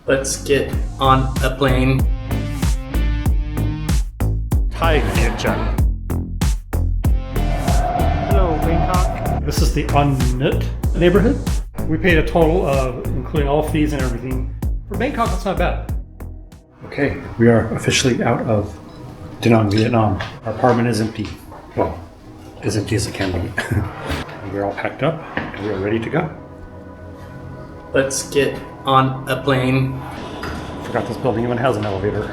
Let's get on a plane. Thai VietJet. Hello, Bangkok. This is the Nut neighborhood. We paid a total of, including all fees and everything. For Bangkok, that's not bad. Okay, we are officially out of Da Nang, Vietnam. Our apartment is empty. Well, as empty as it can be. We're all packed up and we're ready to go. Let's get on a plane. Forgot this building even has an elevator.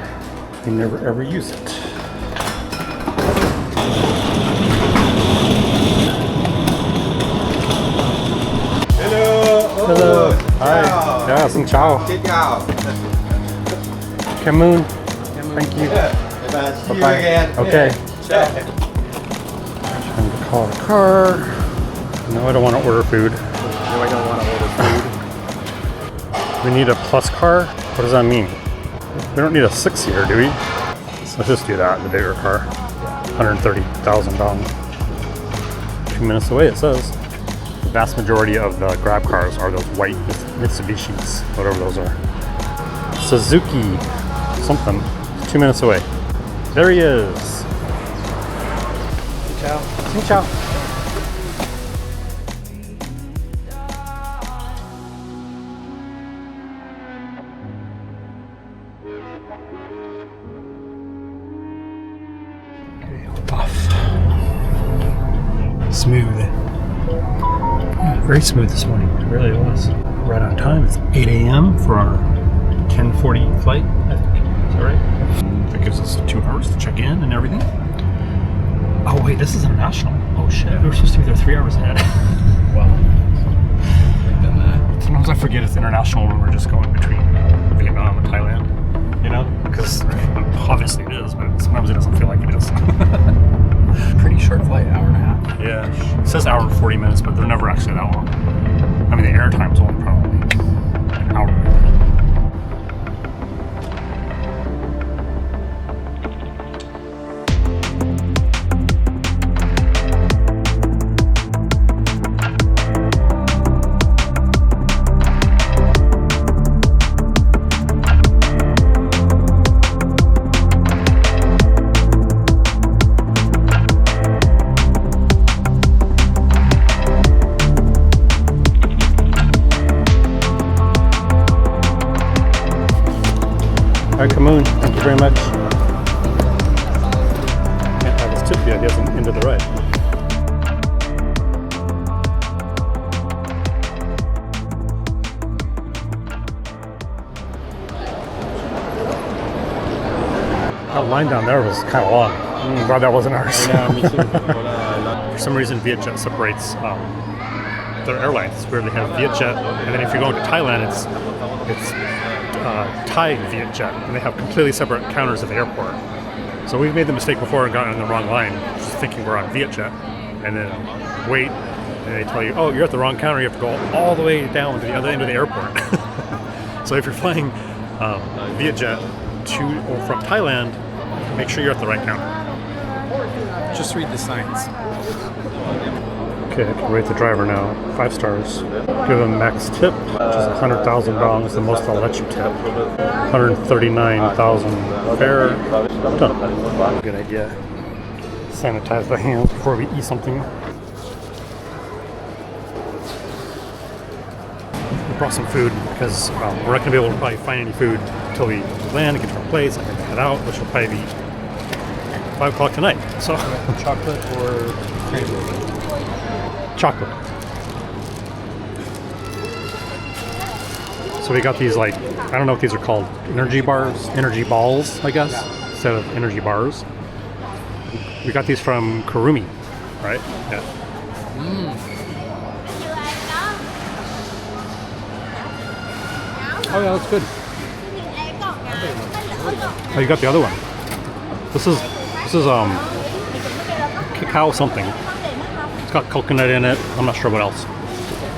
We never ever use it. Hello. Hi. Yeah, xin chào. Xin chào. Camoon. Thank you. See you again. Okay. Trying to call a car. No, I don't want to order food. No, I don't want to order food. We need a plus car? What does that mean? We don't need a 6-seater, do we? So let's just do that, the bigger car. 130,000 dong. 2 minutes away, it says. The vast majority of the Grab cars are those white Mitsubishis, whatever those are. Suzuki something. 2 minutes away. There he is. Ciao. Xin chào. Off. Smooth. Yeah, very smooth this morning. It really was. Right on time. It's 8 a.m. for our 10:40 flight, I think. Is that right? That gives us 2 hours to check in and everything. Oh wait, this is international. Oh shit, we were supposed to be there 3 hours ahead. Wow. Sometimes I forget it's international when we're just going between Vietnam and Thailand. You know? Because obviously it is, but sometimes it doesn't feel like it is. Pretty short flight, hour and a half. Yeah. It says hour and 40 minutes, but they're never actually that long. I mean, the air time's only probably an hour. All right, Camoon, thank you very much. Can't have his tip yet, he hasn't ended the ride. That line down there was kind of long. I'm glad that wasn't ours. Yeah, me too. For some reason, VietJet separates their airlines. It's weird, they have VietJet, and then if you're going to Thailand, it's Thai VietJet, and they have completely separate counters at the airport. So we've made the mistake before and gotten on the wrong line, just thinking we're on VietJet, and then wait, and they tell you, oh, you're at the wrong counter, you have to go all the way down to the other end of the airport. So if you're flying VietJet to or from Thailand, make sure you're at the right counter. Just read the signs. Okay, I can rate the driver now. 5 stars. Give him max tip, which is 100,000 dong. Is the most I'll let you tip. 139,000 fare. Done. Good idea. Sanitize the hands before we eat something. We brought some food because we're not going to be able to probably find any food until we land and get to our place and then head out, which will probably be 5 o'clock tonight. So Chocolate or cranberry? Chocolate. So we got these, like, I don't know what these are called, energy bars, energy balls, I guess, instead of energy bars. We got these from Kurumi, right? Yeah. Oh yeah, that's good. Oh, you got the other one. This is cacao something. It's got coconut in it. I'm not sure what else.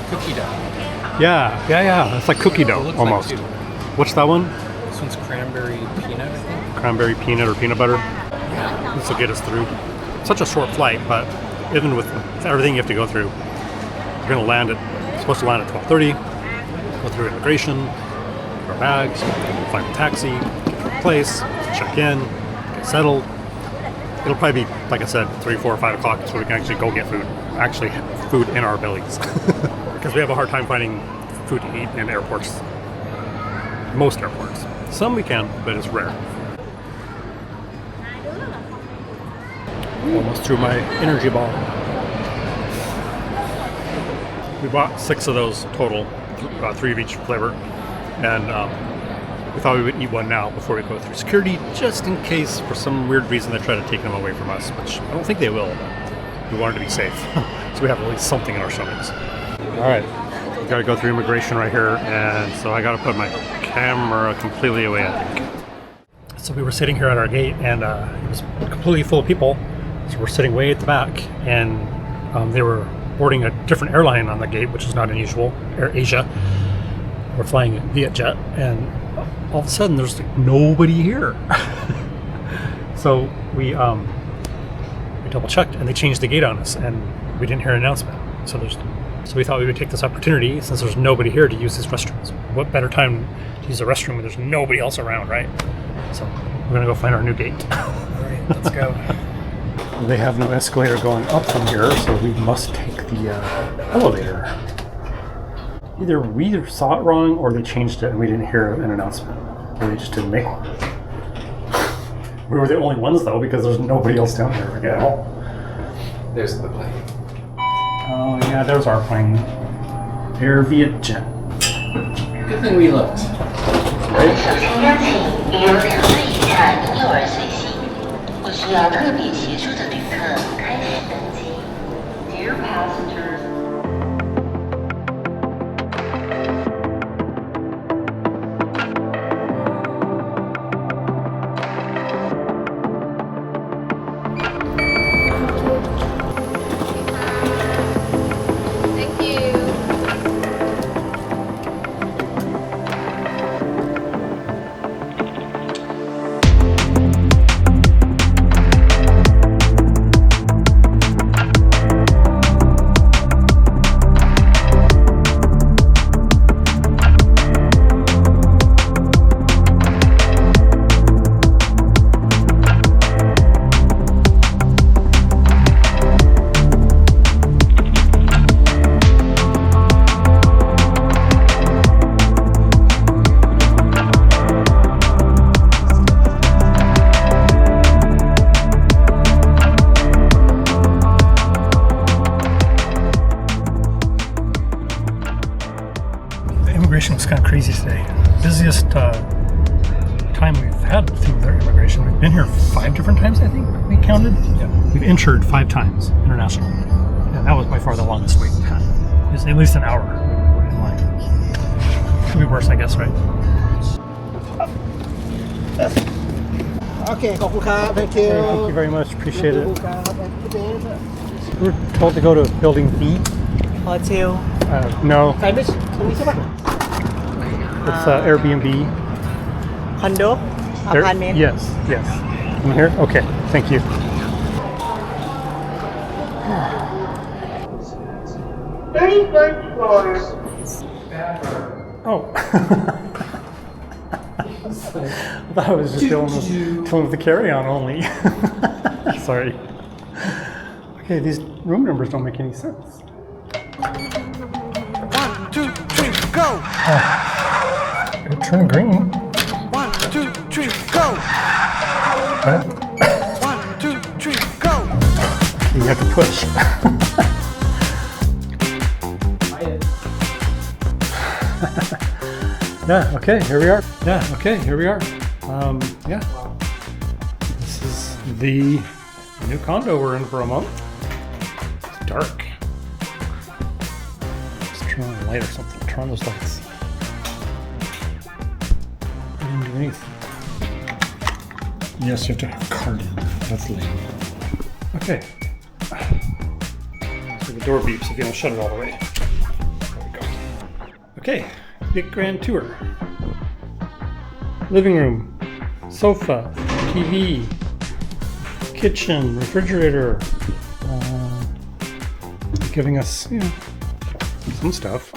Cookie dough. Yeah. It's like cookie dough Looks almost. like cookie. What's that one? This one's cranberry peanut, I think. Cranberry peanut or peanut butter. This will get us through. Such a short flight, but even with everything you have to go through, you're gonna land at, supposed to land at 12:30. Go through immigration, our bags, find a taxi, get to our place, check in, get settled. It'll probably be, like I said, 3, 4, 5 o'clock so we can actually go get food. Actually have food in our bellies. Because we have a hard time finding food to eat in airports. Most airports. Some we can, but it's rare. Almost threw my energy ball. We bought 6 of those total, 3 of each flavor, and we thought we would eat one now before we go through security, just in case for some weird reason they try to take them away from us, which I don't think they will. We wanted to be safe, so we have at least something in our stomachs. All right, we got to go through immigration right here, and so I got to put my camera completely away, I think. So we were sitting here at our gate, and it was completely full of people. So we're sitting way at the back, and they were boarding a different airline on the gate, which is not unusual, Air Asia. We're flying VietJet, and all of a sudden there's like nobody here. So we double checked, and they changed the gate on us, and we didn't hear an announcement. So we thought we would take this opportunity, since there's nobody here, to use these restrooms. What better time to use a restroom when there's nobody else around, right? So we're gonna go find our new gate. All right, let's go. They have no escalator going up from here, so we must take the elevator. Either we saw it wrong, or they changed it and we didn't hear an announcement. Or they just didn't make one. We were the only ones, though, because there's nobody else down here right now. There's the plane. Oh, yeah, there's our plane. Air VietJet. Good thing we looked. 首先邀请旅游两岁以下婴幼儿随行，或需要特别协助的旅客开始登机。Dear passengers. Immigration was kind of crazy today. Busiest time we've had through their immigration. We've been here 5 different times, I think we counted. Yeah. We've entered 5 times international. And that was by far the longest wait time. It was at least an hour we were in line. Could be worse, I guess, right? Okay, thank you. Thank you very much. Appreciate it. We were told to go to building B. Hotel. No, ไปไม่ตรงนี้ใช่ปะ it's Airbnb. Condo. Apartment. Yes. In here? Okay, thank you. Oh. I thought I was just dealing with the carry-on only. Sorry. Okay, these room numbers don't make any sense. 1, 2, 3, go! It turned green. 1, 2, 3, go! What? 1, 2, 3, go! You have to push. Yeah, okay, here we are. Yeah. This is the new condo we're in for a month. It's dark. Let's turn on a light or something. Turn on those lights. I didn't do anything. Yes, you have to have a card in. That's lame. Okay. So the door beeps if you don't shut it all the way. There we go. Okay, big grand tour. Living room, sofa, TV, kitchen, refrigerator. Giving us, you know, some stuff.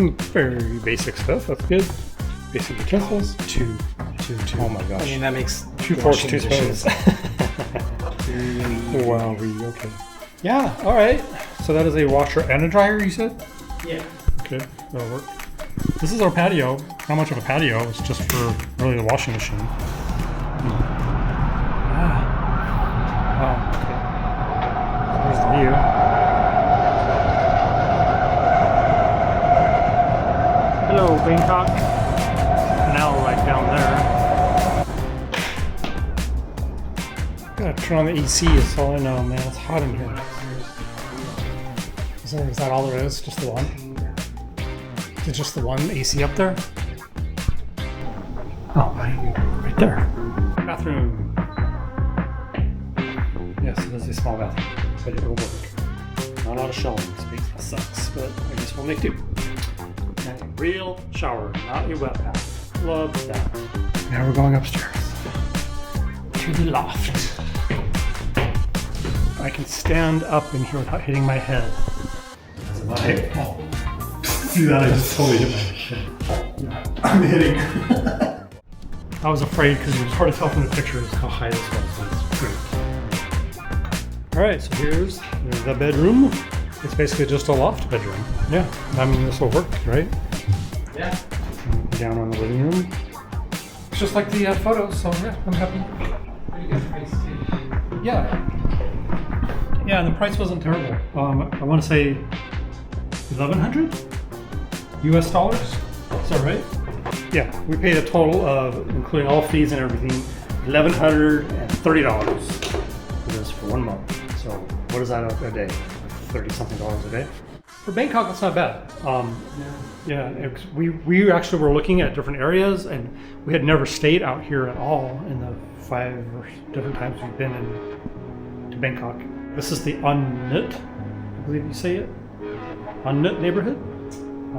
some very basic stuff. That's good. Basic utensils. Two. Oh my gosh. I mean, that makes 2 forks, 2 washing spoons. really Wow, okay. Yeah, all right. So that is a washer and a dryer, you said? Yeah. Okay, that'll work. This is our patio. Not much of a patio. It's just for really the washing machine. Wow, okay. There's the view. Hello, Bangkok. Canal right down there. Gotta turn on the AC, is all I know, man. It's hot in here. Is that all there is? Just the one? Is it just the one AC up there? Oh, right there. Bathroom. Yes, it is a small bathroom, but it will work. Not a lot of showering space, that sucks, but I guess we'll make do. And a real shower, not a wet bath. Love that. Now we're going upstairs to the loft. I can stand up in here without hitting my head. See that? I just totally hit my head. I'm hitting. I was afraid because it was hard to tell from the pictures how high this was, but it's great. Alright, so here's the bedroom. It's basically just a loft bedroom. Yeah, I mean, this will work, right? Yeah. Down on the living room. It's just like the photos, so yeah, I'm happy. Pretty good price too. Yeah. Yeah, and the price wasn't terrible. I want to say 1,100 US dollars. Is that right? Yeah, we paid a total of, including all fees and everything, $1,130 for this for 1 month. So what is that a day? 30-something dollars a day. For Bangkok, that's not bad. We actually were looking at different areas, and we had never stayed out here at all in the 5 different times we've been to Bangkok. This is the An Nut, I believe you say it. An Nut neighborhood.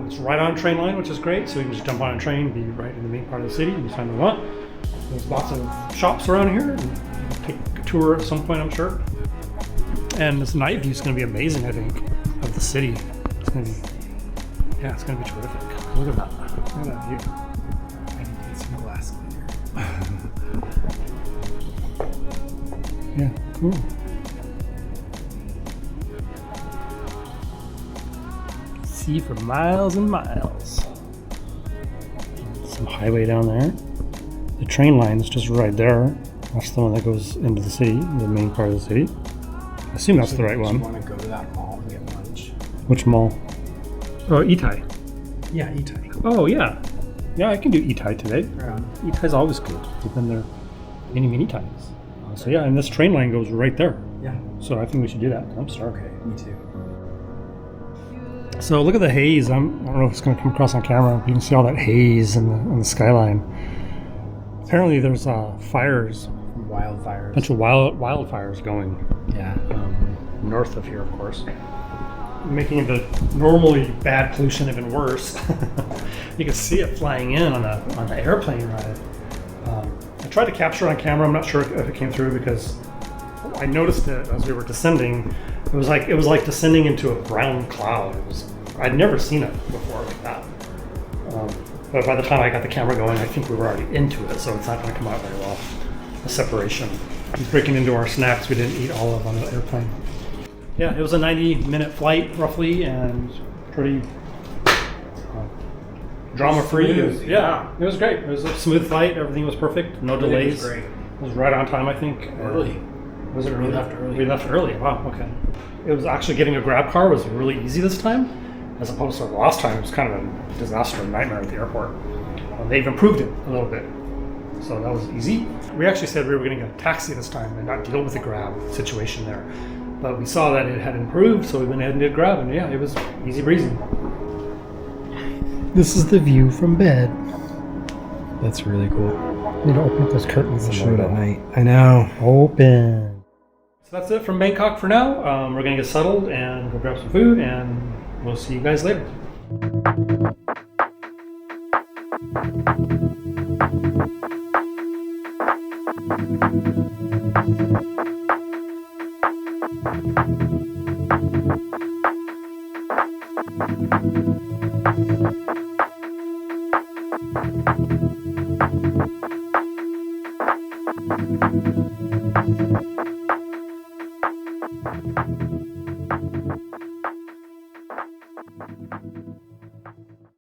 It's right on a train line, which is great. So you can just jump on a train, be right in the main part of the city anytime you want. There's lots of shops around here, and take a tour at some point, I'm sure. And this night view is going to be amazing, I think, of the city. It's going to be, yeah, it's going to be terrific. Look at that. Look at that view. I need to get some glass cleaner. Yeah, cool. See for miles and miles. Some highway down there. The train line is just right there. That's the one that goes into the city, the main part of the city. I assume that's the right Do one. you want to go to that mall and get lunch? Which mall? Oh, Itai. Yeah, Itai. Oh, yeah. Yeah, I can do Itai today. Yeah. Itai's always good. We've been there many times. So yeah, and this train line goes right there. Yeah. So I think we should do that. I'm sorry. Okay, me too. So look at the haze. I don't know if it's going to come across on camera. You can see all that haze in the skyline. Apparently there's fires, Wildfires. a bunch of wildfires going Yeah. north of here, of course, making the normally bad pollution even worse. You can see it flying in on the airplane ride. I tried to capture it on camera. I'm not sure if it came through because I noticed it as we were descending. It was like descending into a brown cloud. I'd never seen it before like that. But by the time I got the camera going, I think we were already into it, so it's not going to come out very well. The separation. He's breaking into our snacks we didn't eat all of on the airplane. Yeah, it was a 90-minute flight roughly, and pretty drama-free. It was great. It was a smooth flight. Everything was perfect. No delays. Great. It was right on time, I think. Early. Was it early? We left early. We left early. Wow. Okay. It was actually getting a grab car was really easy this time, as opposed to the last time. It was kind of a disaster, a nightmare at the airport. They've improved it a little bit, so that was easy. We actually said we were going to get a taxi this time and not deal with the grab situation there, but we saw that it had improved, so we went ahead and did grab, and yeah, it was easy breezy. This is the view from bed. That's really cool. Need to open up those curtains. I'll show it at night. I know. Open. So that's it from Bangkok for now. We're gonna get settled and go grab some food, and we'll see you guys later. it.